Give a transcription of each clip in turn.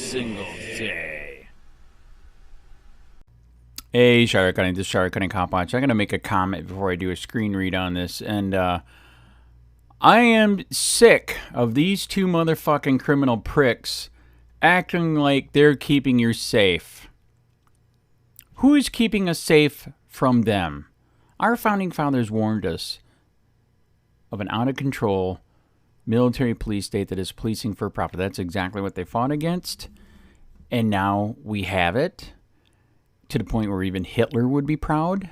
single day. Hey, Sheriff Cutting, this is Sheriff Cutting Cop Watch. I'm going to make a comment before I do a screen read on this. And I am sick of these two motherfucking criminal pricks acting like they're keeping you safe. Who is keeping us safe from them? Our founding fathers warned us of an out-of-control military police state that is policing for profit. That's exactly what they fought against. And now we have it to the point where even Hitler would be proud.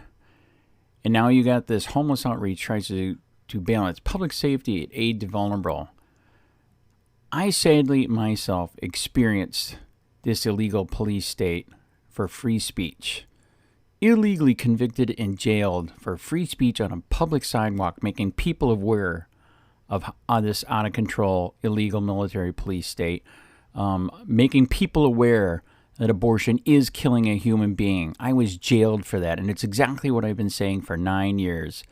And now you got this homeless outreach tries to balance public safety and aid to vulnerable. I sadly myself experienced this illegal police state for free speech. Illegally convicted and jailed for free speech on a public sidewalk, making people aware of this out-of-control illegal military police state, making people aware that abortion is killing a human being. I was jailed for that, and it's exactly what I've been saying for 9 years.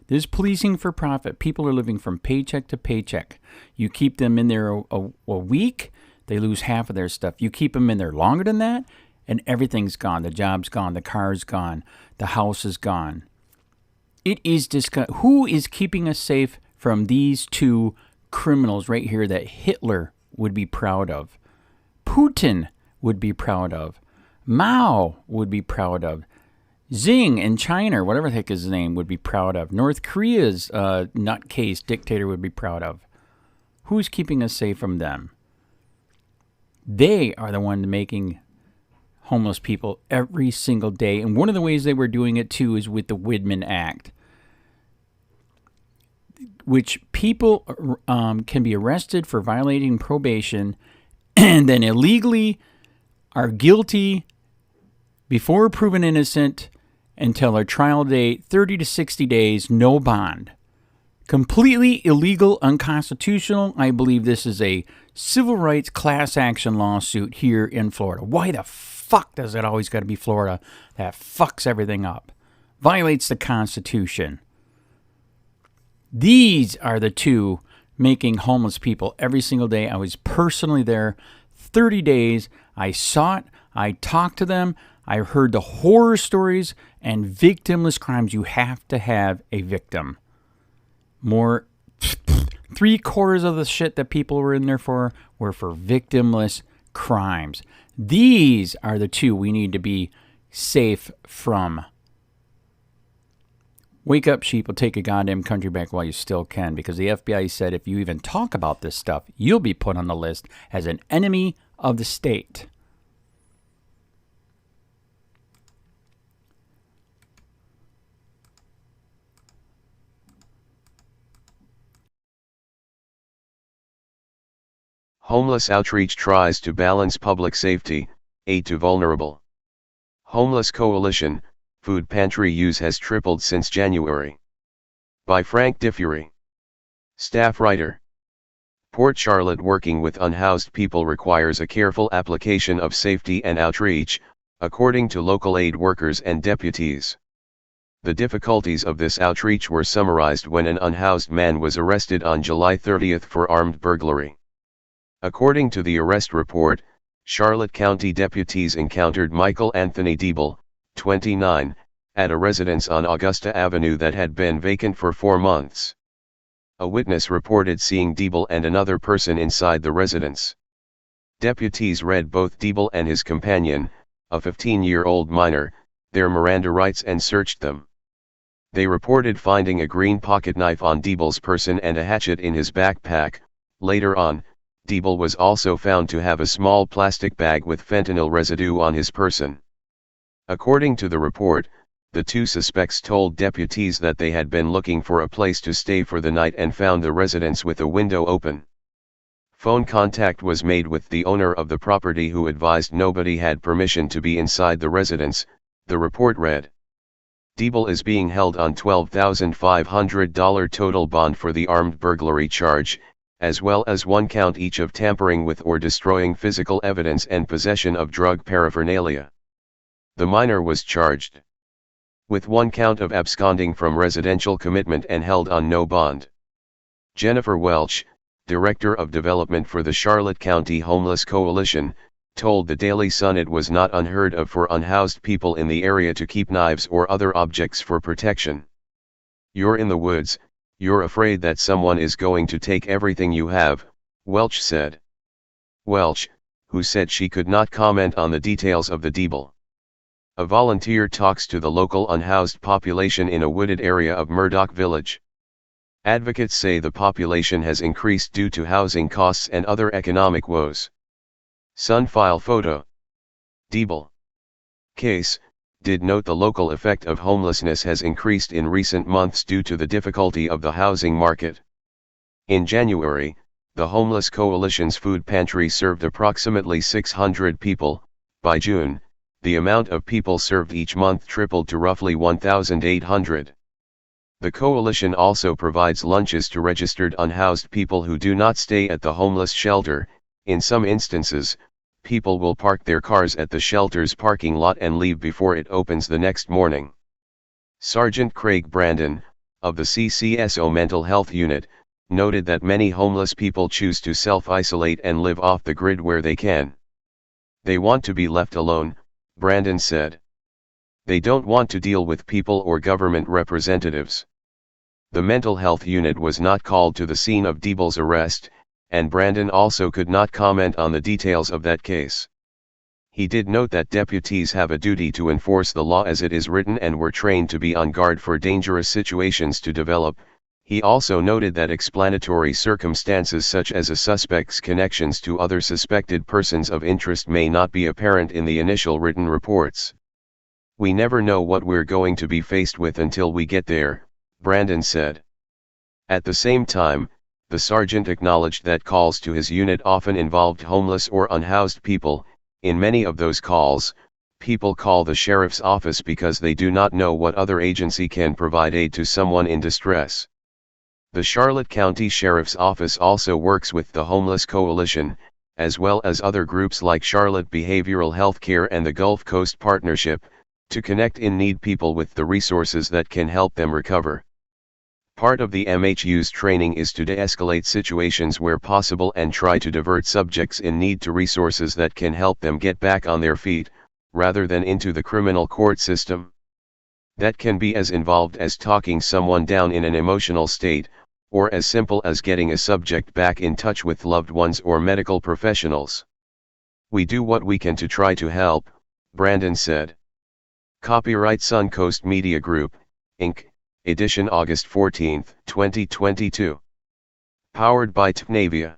This policing for profit, people are living from paycheck to paycheck. You keep them in there a week, they lose half of their stuff. You keep them in there longer than that, and everything's gone. The job's gone, the car's gone, the house is gone. It is disgusting. Who is keeping us safe from these two criminals right here that Hitler would be proud of? Putin would be proud of. Mao would be proud of. Xing in China, whatever the heck his name, would be proud of. North Korea's nutcase dictator would be proud of. Who's keeping us safe from them? They are the one making homeless people every single day. And one of the ways they were doing it, too, is with the Widman Act, which people can be arrested for violating probation and then illegally are guilty before proven innocent until their trial date, 30 to 60 days, no bond. Completely illegal, unconstitutional. I believe this is a civil rights class action lawsuit here in Florida. Why the fuck does it always got to be Florida? That fucks everything up. Violates the Constitution. These are the two making homeless people every single day. I was personally there 30 days. I saw it. I talked to them. I heard the horror stories and victimless crimes. You have to have a victim. More, 3/4 of the shit that people were in there for were for victimless crimes. These are the two we need to be safe from. Wake up, sheep. Will take a goddamn country back while you still can, because the FBI said if you even talk about this stuff, you'll be put on the list as an enemy of the state. Homeless outreach tries to balance public safety, aid to vulnerable. Homeless Coalition, food pantry use has tripled since January. By Frank DeFury. Staff writer. Port Charlotte working with unhoused people requires a careful application of safety and outreach, according to local aid workers and deputies. The difficulties of this outreach were summarized when an unhoused man was arrested on July 30 for armed burglary. According to the arrest report, Charlotte County deputies encountered Michael Anthony Diebel, 29, at a residence on Augusta Avenue that had been vacant for 4 months. A witness reported seeing Diebel and another person inside the residence. Deputies read both Diebel and his companion, a 15-year-old minor, their Miranda rights and searched them. They reported finding a green pocket knife on Diebel's person and a hatchet in his backpack. Later on, Diebel was also found to have a small plastic bag with fentanyl residue on his person. According to the report, the two suspects told deputies that they had been looking for a place to stay for the night and found the residence with a window open. Phone contact was made with the owner of the property, who advised nobody had permission to be inside the residence, the report read. Diebel is being held on $12,500 total bond for the armed burglary charge, as well as 1 count each of tampering with or destroying physical evidence and possession of drug paraphernalia. The minor was charged with 1 count of absconding from residential commitment and held on no bond. Jennifer Welch, Director of Development for the Charlotte County Homeless Coalition, told the Daily Sun it was not unheard of for unhoused people in the area to keep knives or other objects for protection. "You're in the woods, you're afraid that someone is going to take everything you have," Welch said. Welch, who said she could not comment on the details of the debacle. A volunteer talks to the local unhoused population in a wooded area of Murdoch Village. Advocates say the population has increased due to housing costs and other economic woes. Sun file photo. Debacle. Case, did note the local effect of homelessness has increased in recent months due to the difficulty of the housing market. In January, the Homeless Coalition's food pantry served approximately 600 people. By June, the amount of people served each month tripled to roughly 1,800. The coalition also provides lunches to registered unhoused people who do not stay at the homeless shelter. In some instances, people will park their cars at the shelter's parking lot and leave before it opens the next morning. Sergeant Craig Brandon, of the CCSO Mental Health Unit, noted that many homeless people choose to self-isolate and live off the grid where they can. "They want to be left alone," Brandon said. "They don't want to deal with people or government representatives." The mental health unit was not called to the scene of Deable's arrest, and Brandon also could not comment on the details of that case. He did note that deputies have a duty to enforce the law as it is written and were trained to be on guard for dangerous situations to develop. He also noted that explanatory circumstances such as a suspect's connections to other suspected persons of interest may not be apparent in the initial written reports. "We never know what we're going to be faced with until we get there," Brandon said. At the same time, the sergeant acknowledged that calls to his unit often involved homeless or unhoused people. In many of those calls, people call the sheriff's office because they do not know what other agency can provide aid to someone in distress. The Charlotte County Sheriff's Office also works with the Homeless Coalition, as well as other groups like Charlotte Behavioral Health Care and the Gulf Coast Partnership, to connect in-need people with the resources that can help them recover. Part of the MHU's training is to de-escalate situations where possible and try to divert subjects in need to resources that can help them get back on their feet, rather than into the criminal court system. That can be as involved as talking someone down in an emotional state, or as simple as getting a subject back in touch with loved ones or medical professionals. "We do what we can to try to help," Brandon said. Copyright Suncoast Media Group, Inc., edition August 14, 2022. Powered by Tnavia.